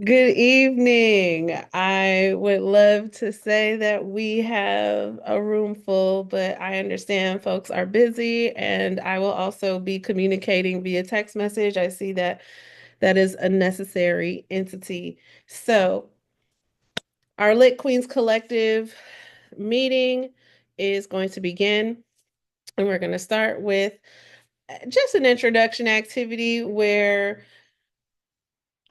Good evening. I would love to say that we have a room full, but I understand folks are busy, and I will also be communicating via text message. I see that that is a necessary entity. So, our Lit Queens Collective meeting is going to begin, and we're going to start with just an introduction activity where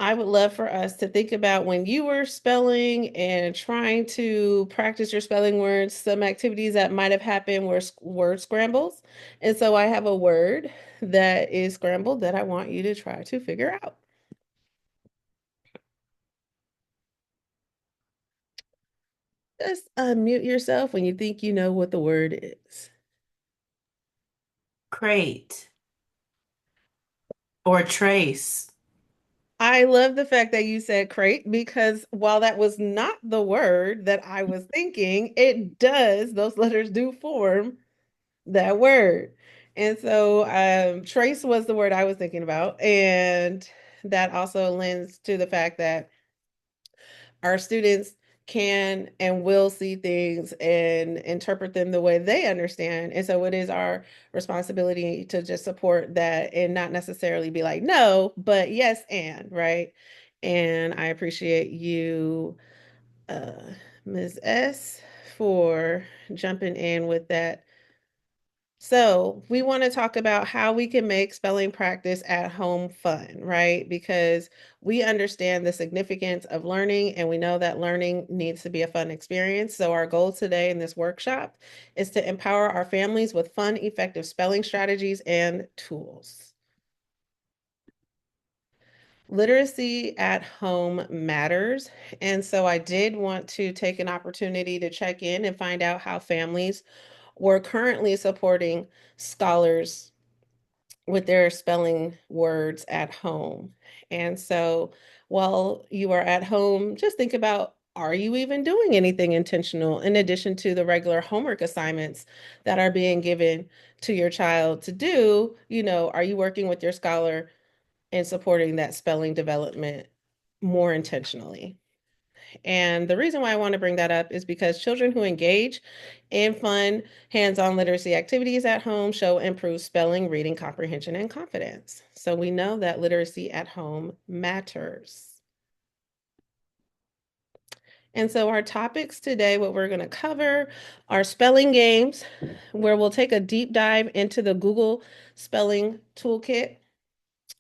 I would love for us to think about when you were spelling and trying to practice your spelling words, some activities that might have happened were word scrambles. And so I have a word that is scrambled that I want you to try to figure out. Just unmute yourself when you think you know what the word is. Crate or trace. I love the fact that you said crate because while that was not the word that I was thinking, it does, those letters do form that word. And so trace was the word I was thinking about. And that also lends to the fact that our students can and will see things and interpret them the way they understand. And so it is our responsibility to just support that and not necessarily be like, no, but yes, and right. And I appreciate you, uh, Ms. S, for jumping in with that. So, we want to talk about how we can make spelling practice at home fun, right? Because we understand the significance of learning and we know that learning needs to be a fun experience. So, our goal today in this workshop is to empower our families with fun, effective spelling strategies and tools. Literacy at home matters. And so, I did want to take an opportunity to check in and find out how families were currently supporting scholars with their spelling words at home. And so while you are at home, just think about, are you even doing anything intentional in addition to the regular homework assignments that are being given to your child to do? Are you working with your scholar and supporting that spelling development more intentionally? And the reason why I want to bring that up is because children who engage in fun, hands on literacy activities at home show improved spelling, reading, comprehension, and confidence. So we know that literacy at home matters. And so, our topics today, what we're going to cover are spelling games, where we'll take a deep dive into the Google Spelling Toolkit.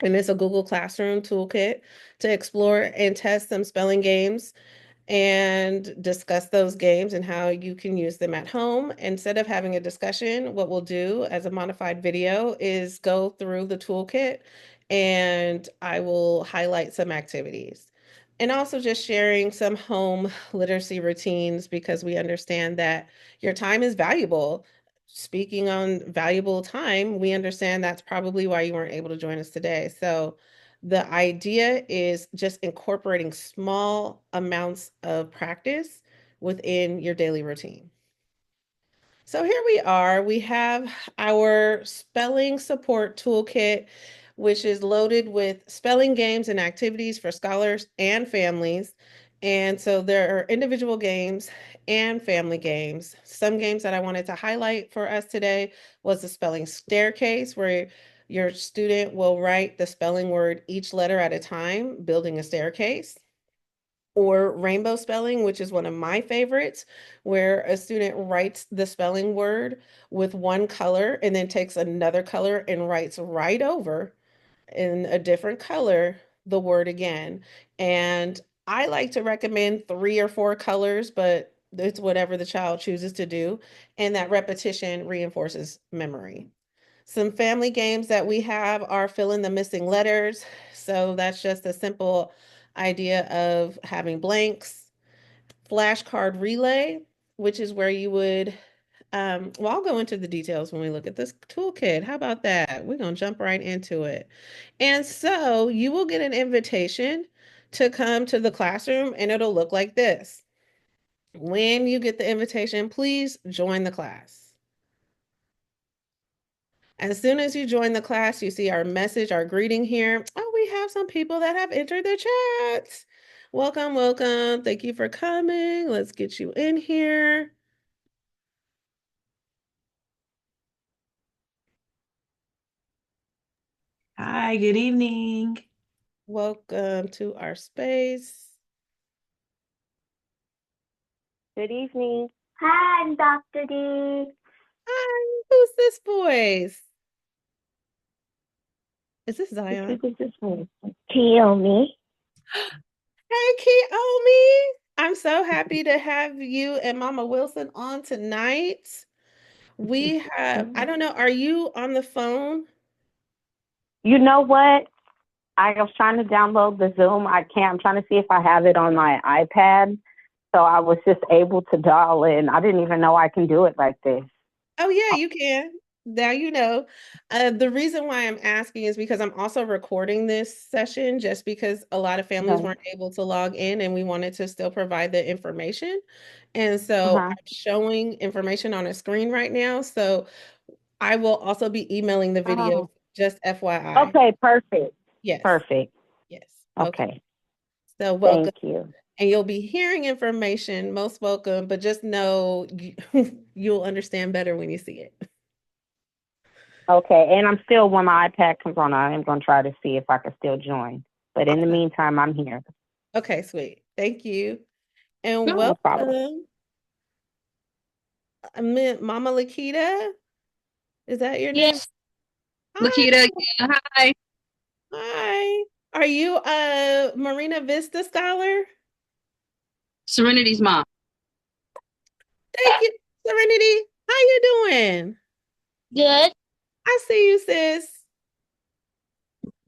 And it's a Google Classroom Toolkit to explore and test some spelling games and discuss those games and how you can use them at home. Instead of having a discussion, what we'll do as a modified video is go through the toolkit and I will highlight some activities. And also just sharing some home literacy routines because we understand that your time is valuable. Speaking on valuable time, we understand that's probably why you weren't able to join us today. So, the idea is just incorporating small amounts of practice within your daily routine. So here we are. We have our spelling support toolkit, which is loaded with spelling games and activities for scholars and families. And so there are individual games and family games. Some games that I wanted to highlight for us today was the spelling staircase, where your student will write the spelling word each letter at a time, building a staircase, or rainbow spelling, which is one of my favorites, where a student writes the spelling word with one color and then takes another color and writes right over in a different color the word again. And I like to recommend 3 or 4 colors, but it's whatever the child chooses to do. And that repetition reinforces memory. Some family games that we have are fill in the missing letters. So that's just a simple idea of having blanks. Flashcard relay, which is where you would, well, I'll go into the details when we look at this toolkit. How about that? We're going to jump right into it. And so you will get an invitation to come to the classroom, and it'll look like this. When you get the invitation, please join the class. As soon as you join the class, you see our message, our greeting here. Oh, we have some people that have entered the chat. Welcome, welcome. Thank you for coming. Let's get you in here. Hi, good evening. Welcome to our space. Good evening. Hi, I'm Dr. D. Hi, who's this voice? Is this Who Zion? is this one? Kiyomi. Hey, Keomi. I'm so happy to have you and Mama Wilson on tonight. We have, I don't know, are you on the phone? You know what? I was trying to download the Zoom. I can't. I'm trying to see if I have it on my iPad. So I was just able to dial in. I didn't even know I can do it like this. Oh, yeah, you can. Now you know. The reason why I'm asking is because I'm also recording this session just because a lot of families Okay. weren't able to log in and we wanted to still provide the information. And so Uh-huh. I'm showing information on a screen right now. So I will also be emailing the video, Oh. just FYI. Okay, perfect. Yes, Perfect. yes. Okay. Okay. So welcome. Thank you. And you'll be hearing information, most welcome, but just know you'll understand better when you see it. Okay. And I'm still, when my iPad comes on, I am going to try to see if I can still join. But in the Awesome. meantime, I'm here. Okay, sweet. Thank you. And No problem. welcome, Mama Lakita. Is that your name? Yes, Hi. Lakita. Yeah, hi. Hi. Are you a Marina Vista scholar? Serenity's mom. Thank you, Serenity. How you doing? Good. I see you, sis.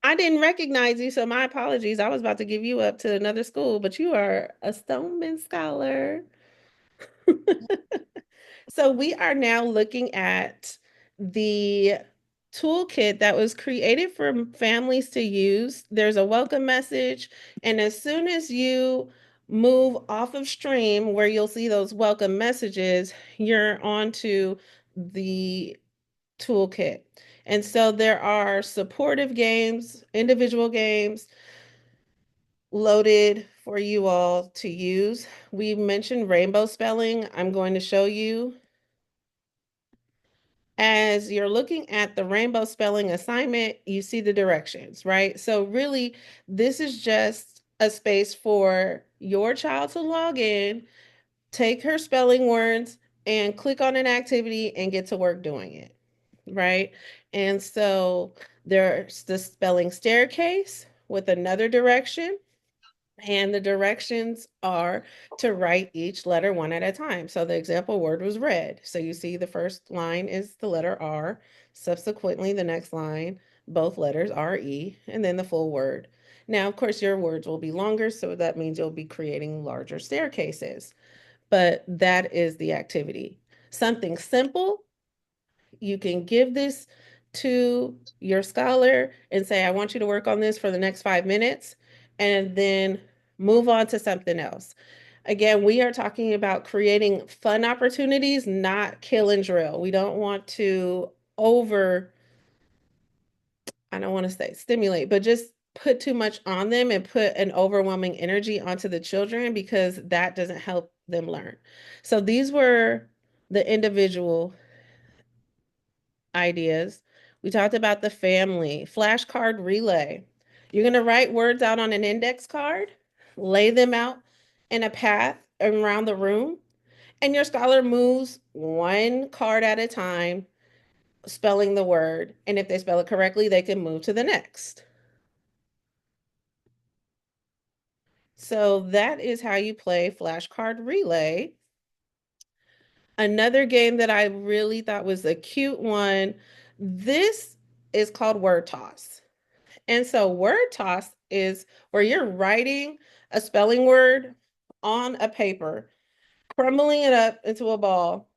I didn't recognize you, so my apologies. I was about to give you up to another school, but you are a Stoneman scholar. So we are now looking at the toolkit that was created for families to use. There's a welcome message, and as soon as you move off of stream where you'll see those welcome messages, you're onto the toolkit. And so there are supportive games, individual games loaded for you all to use. We mentioned rainbow spelling. I'm going to show you as you're looking at the rainbow spelling assignment, you see the directions, right? So really, this is just a space for your child to log in, take her spelling words, and click on an activity and get to work doing it, right? And so there's the spelling staircase with another direction. And the directions are to write each letter one at a time. So the example word was red. So you see the first line is the letter R. Subsequently, the next line, both letters RE, and then the full word. Now, of course, your words will be longer, so that means you'll be creating larger staircases. But that is the activity. Something simple, you can give this to your scholar and say, I want you to work on this for the next 5 minutes, and then move on to something else. Again, we are talking about creating fun opportunities, not kill and drill. We don't want to over, I don't want to say stimulate, but just put too much on them and put an overwhelming energy onto the children because that doesn't help them learn. So these were the individual ideas. We talked about the family, flashcard relay. You're going to write words out on an index card, lay them out in a path around the room, and your scholar moves one card at a time, spelling the word. And if they spell it correctly, they can move to the next. So that is how you play flashcard relay. Another game that I really thought was a cute one. This is called Word Toss. And so word toss is where you're writing a spelling word on a paper, crumbling it up into a ball,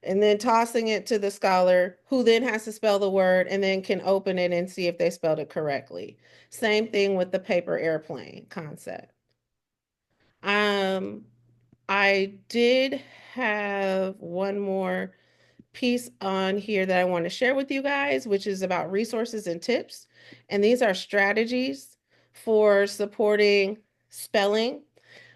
and then tossing it to the scholar who then has to spell the word and then can open it and see if they spelled it correctly. Same thing with the paper airplane concept. Um, I did have one more piece on here that I want to share with you guys, which is about resources and tips. And these are strategies for supporting. spelling,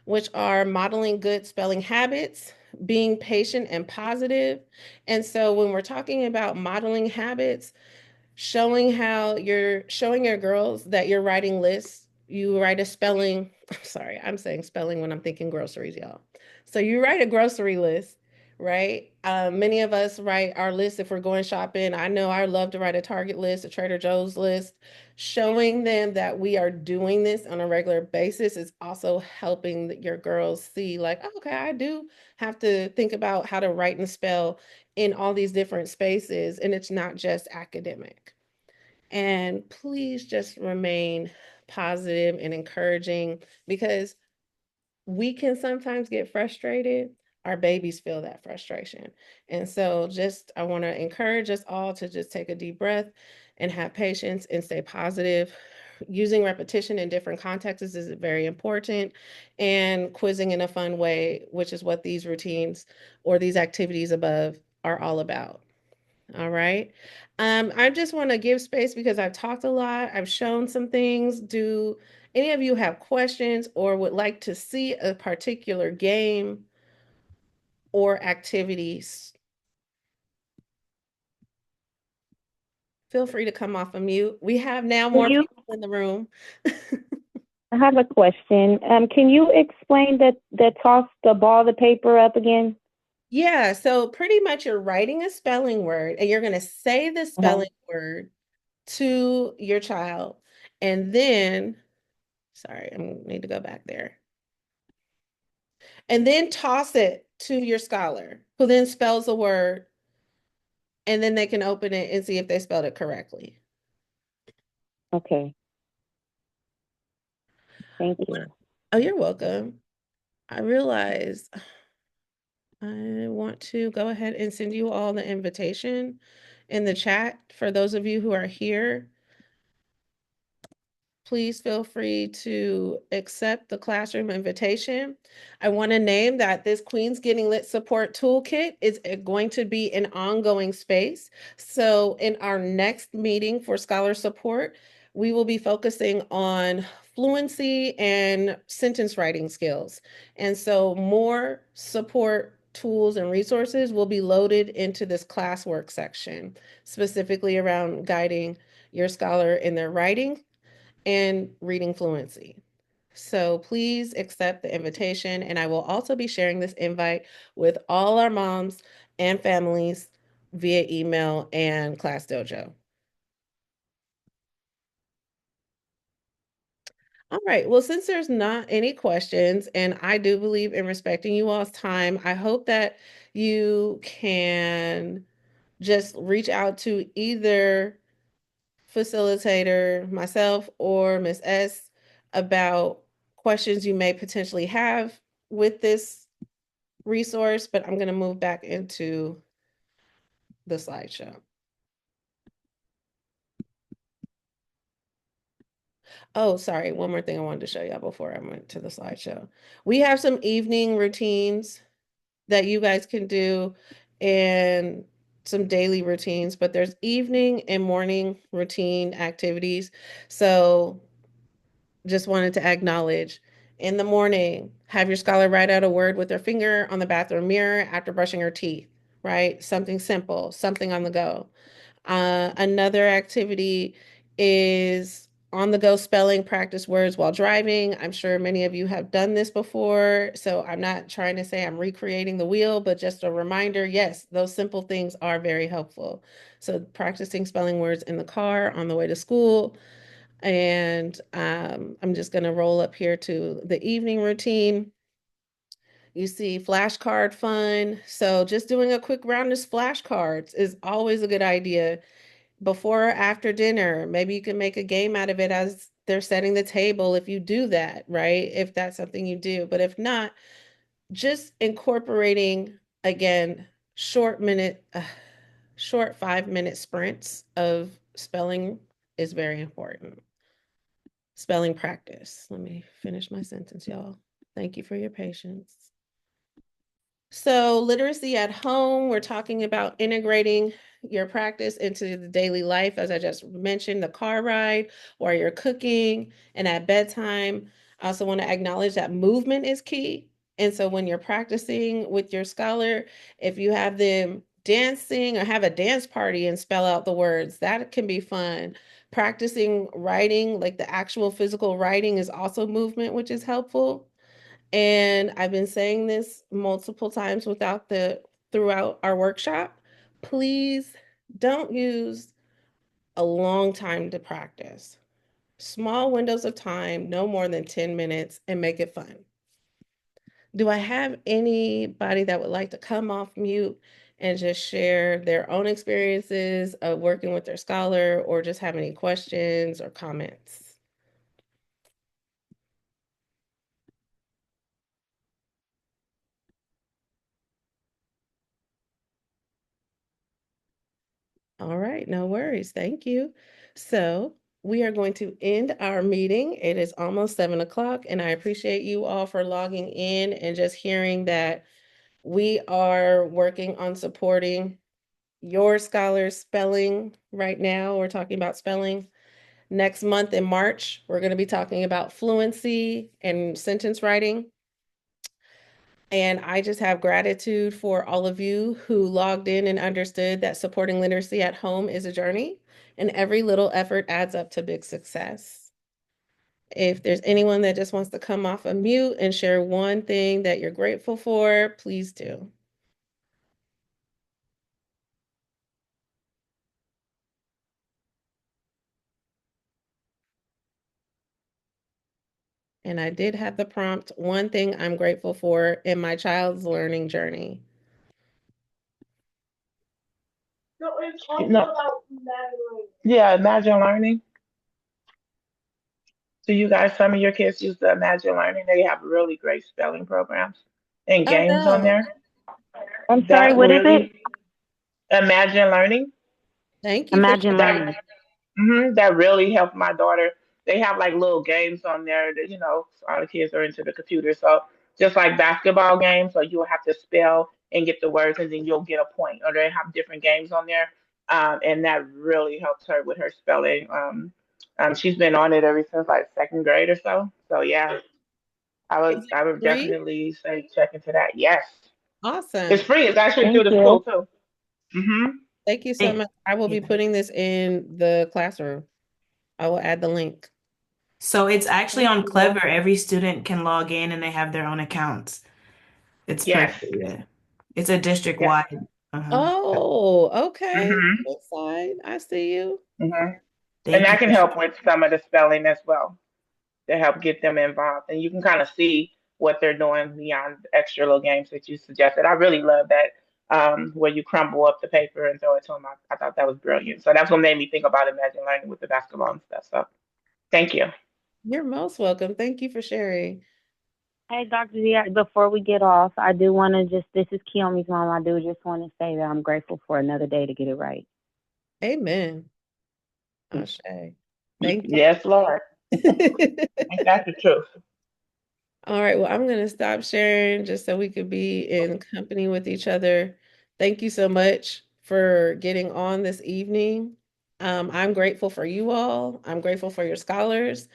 which are modeling good spelling habits, being patient and positive. And so when we're talking about modeling habits, showing your girls that you're writing lists. You write a spelling, sorry, I'm saying spelling when I'm thinking groceries, y'all. So you write a grocery list, right? Many of us write our list if we're going shopping. I know I love to write a Target list, a Trader Joe's list. Showing them that we are doing this on a regular basis is also helping your girls see, like, oh, okay, I do have to think about how to write and spell in all these different spaces, and it's not just academic. And please just remain positive and encouraging because we can sometimes get frustrated. Our babies feel that frustration. And so just I want to encourage us all to just take a deep breath and have patience and stay positive. Using repetition in different contexts is very important, and quizzing in a fun way, which is what these routines or these activities above are all about. All right. I just want to give space because I've talked a lot. I've shown some things. Do any of you have questions or would like to see a particular game or activities? Feel free to come off of mute. We have now Can more you? people in the room. I have a question. Can you explain that toss the ball, the paper up again? Yeah, so pretty much you're writing a spelling word and you're going to say the Uh-huh. spelling word to your child. And then, sorry, I need to go back there. And then toss it to your scholar, who then spells the word, and then they can open it and see if they spelled it correctly. Okay. Thank you. Oh, you're welcome. I realize I want to go ahead and send you all the invitation in the chat for those of you who are here. Please feel free to accept the classroom invitation. I want to name that this Queens Getting Lit Support Toolkit is going to be an ongoing space. So in our next meeting for scholar support, we will be focusing on fluency and sentence writing skills. And so more support tools and resources will be loaded into this classwork section, specifically around guiding your scholar in their writing and reading fluency. So please accept the invitation, and I will also be sharing this invite with all our moms and families via email and Class Dojo. All right. Well, since there's not any questions, and I do believe in respecting you all's time, I hope that you can just reach out to either facilitator, myself, or Miss S about questions you may potentially have with this resource, but I'm going to move back into the slideshow. Oh, sorry. One more thing I wanted to show y'all before I went to the slideshow. We have some evening routines that you guys can do and some daily routines, but there's evening and morning routine activities. So just wanted to acknowledge in the morning, have your scholar write out a word with their finger on the bathroom mirror after brushing her teeth, right? Something simple, something on the go. Another activity is on the go spelling practice words while driving. I'm sure many of you have done this before, so I'm not trying to say I'm recreating the wheel, but just a reminder, yes, those simple things are very helpful. So practicing spelling words in the car on the way to school, and I'm just going to roll up here to the evening routine. You see flashcard fun. So just doing a quick round of flashcards is always a good idea. Before or after dinner, maybe you can make a game out of it as they're setting the table if you do that, right? If that's something you do. But if not, just incorporating, again, short 5-minute sprints of spelling is very important. Spelling practice. Let me finish my sentence, y'all. Thank you for your patience. So, literacy at home, we're talking about integrating your practice into the daily life, as I just mentioned, the car ride, while you're cooking, and at bedtime. I also want to acknowledge that movement is key. And so when you're practicing with your scholar, if you have them dancing or have a dance party and spell out the words, that can be fun. Practicing writing, like the actual physical writing, is also movement, which is helpful. And I've been saying this multiple times throughout our workshop. Please don't use a long time to practice. Small windows of time, no more than 10 minutes, and make it fun. Do I have anybody that would like to come off mute and just share their own experiences of working with their scholar or just have any questions or comments? All right, no worries. Thank you. So we are going to end our meeting. It is almost 7 o'clock, and I appreciate you all for logging in and just hearing that we are working on supporting your scholars spelling right now. We're talking about spelling. Next month in March, we're going to be talking about fluency and sentence writing. And I just have gratitude for all of you who logged in and understood that supporting literacy at home is a journey, and every little effort adds up to big success. If there's anyone that just wants to come off a mute and share one thing that you're grateful for, please do. And I did have the prompt, one thing I'm grateful for in my child's learning journey. No. Yeah, Imagine Learning. So you guys, some of your kids use the Imagine Learning. They have really great spelling programs and Oh games on no. there. I'm sorry, That what is it? really Imagine Learning. Thank you for Imagine sharing. learning. That really helped my daughter. They have like little games on there that all the kids are into the computer. So just like basketball games, so you'll have to spell and get the words, and then you'll get a point. Or they have different games on there, and that really helps her with her spelling. She's been on it ever since like second grade or so. So yeah, Is it I would free? definitely say check into that. Yes, it's Awesome. free. It's actually through Thank the school you. too. Hmm. Thank you so Thank- much. I will yeah. be putting this in the classroom. I will add the link. So it's actually Thank on you. Clever. Every student can log in and they have their own accounts. It's Yes. perfect. Yeah. It's a district Yes. wide. Uh-huh. Oh, okay. Hmm. This side, I see you. Hmm. And Thank you that can for help sharing. with some of the spelling as well to help get them involved. And you can kind of see what they're doing beyond the extra little games that you suggested. I really love that where you crumble up the paper and throw it to them. I thought that was brilliant. So that's what made me think about Imagine Learning with the basketball and stuff. So thank you. You're most welcome. Thank you for sharing. Hey, Dr. Z, before we get off, I do want to this is Kiyomi's mom. I do just want to say that I'm grateful for another day to get it right. Amen. Ashe. Thank Yes, Lord. you. Ain't that the truth? All right, well, I'm going to stop sharing just so we could be in company with each other. Thank you so much for getting on this evening. I'm grateful for you all. I'm grateful for your scholars.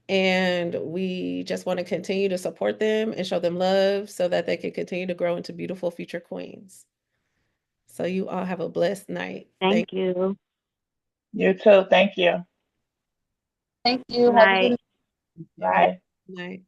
And we just want to continue to support them and show them love so that they can continue to grow into beautiful future queens. So you all have a blessed night. Thank you. You too. Thank you. Thank you. Good Have a good night. All right. Bye. Good night.